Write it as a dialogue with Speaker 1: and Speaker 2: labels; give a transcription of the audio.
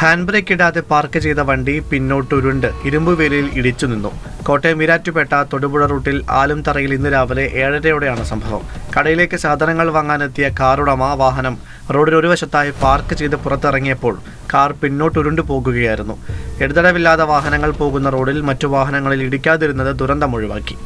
Speaker 1: Hand brake ഇടാതെ park ചെയ്ത വണ്ടി പിന്നോട്ടുരുണ്ട് ഇരുമ്പുവേലിയിൽ ഇടിച്ചു നിന്നു. കോട്ടയം ഈരാറ്റുപേട്ട തൊടുപുഴ റൂട്ടിൽ ആലുംതറയിൽ ഇന്ന് രാവിലെ 7:30യോടെയാണ് സംഭവം. കടയിലേക്ക് സാധനങ്ങൾ വാങ്ങാനെത്തിയ കാറുടമ വാഹനം റോഡിനൊരുവശത്തായി പാർക്ക് ചെയ്ത് പുറത്തിറങ്ങിയപ്പോൾ കാർ പിന്നോട്ടുരുണ്ടു പോകുകയായിരുന്നു. ഇടതടവില്ലാതെ വാഹനങ്ങൾ പോകുന്ന റോഡിൽ മറ്റു വാഹനങ്ങളിൽ ഇടിക്കാതിരുന്നത് ദുരന്തമൊഴിവാക്കി.